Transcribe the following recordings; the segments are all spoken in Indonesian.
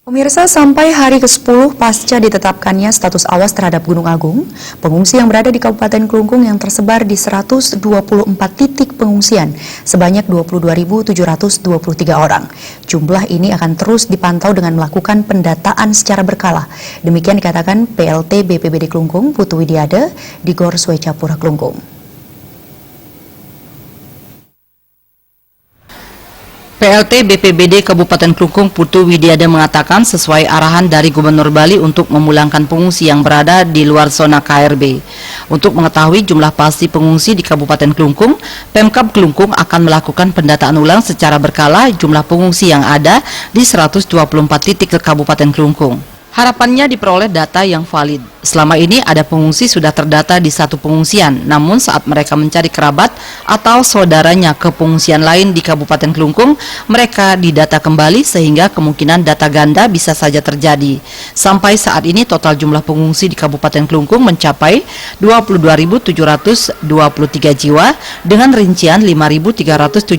Pemirsa, sampai hari ke-10 pasca ditetapkannya status awas terhadap Gunung Agung, pengungsi yang berada di Kabupaten Klungkung yang tersebar di 124 titik pengungsian sebanyak 22.723 orang. Jumlah ini akan terus dipantau dengan melakukan pendataan secara berkala. Demikian dikatakan PLT BPBD Klungkung Putu Widiada di Gor Swecapura Klungkung. PLT BPBD Kabupaten Klungkung Putu Widiada mengatakan sesuai arahan dari Gubernur Bali untuk memulangkan pengungsi yang berada di luar zona KRB. Untuk mengetahui jumlah pasti pengungsi di Kabupaten Klungkung, Pemkab Klungkung akan melakukan pendataan ulang secara berkala jumlah pengungsi yang ada di 124 titik ke Kabupaten Klungkung. Harapannya diperoleh data yang valid. Selama ini ada pengungsi sudah terdata di satu pengungsian, namun saat mereka mencari kerabat atau saudaranya ke pengungsian lain di Kabupaten Klungkung, mereka didata kembali sehingga kemungkinan data ganda bisa saja terjadi. Sampai saat ini total jumlah pengungsi di Kabupaten Klungkung mencapai 22.723 jiwa dengan rincian 5.374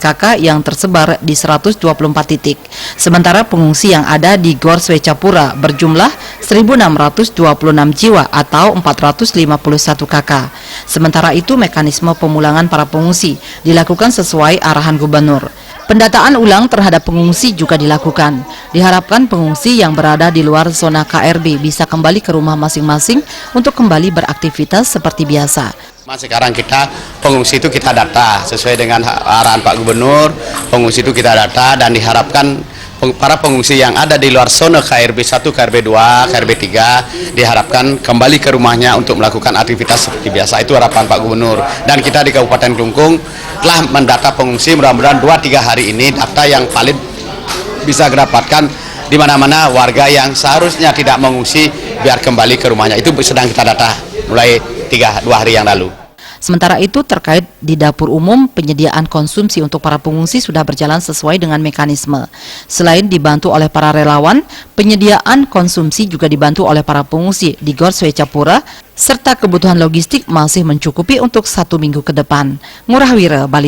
kakak yang tersebar di 124 titik. Sementara pengungsi yang ada di Gor Swecapura berjumlah 1.626 jiwa atau 451 kakak. Sementara itu mekanisme pemulangan para pengungsi dilakukan sesuai arahan gubernur. Pendataan ulang terhadap pengungsi juga dilakukan. Diharapkan pengungsi yang berada di luar zona KRB bisa kembali ke rumah masing-masing untuk kembali beraktivitas seperti biasa. Sekarang kita pengungsi itu kita data sesuai dengan arahan Pak Gubernur. Pengungsi itu kita data dan diharapkan para pengungsi yang ada di luar zona KRB 1, KRB 2, KRB 3 diharapkan kembali ke rumahnya untuk melakukan aktivitas seperti biasa. Itu harapan Pak Gubernur. Dan kita di Kabupaten Klungkung telah mendata pengungsi, mudah-mudahan 2-3 hari ini data yang valid bisa didapatkan di mana-mana warga yang seharusnya tidak mengungsi biar kembali ke rumahnya. Itu sedang kita data mulai 2 hari yang lalu. Sementara itu terkait di dapur umum, penyediaan konsumsi untuk para pengungsi sudah berjalan sesuai dengan mekanisme. Selain dibantu oleh para relawan, penyediaan konsumsi juga dibantu oleh para pengungsi di Gor Swecapura, serta kebutuhan logistik masih mencukupi untuk 1 minggu ke depan. Ngurah Wira, Bali.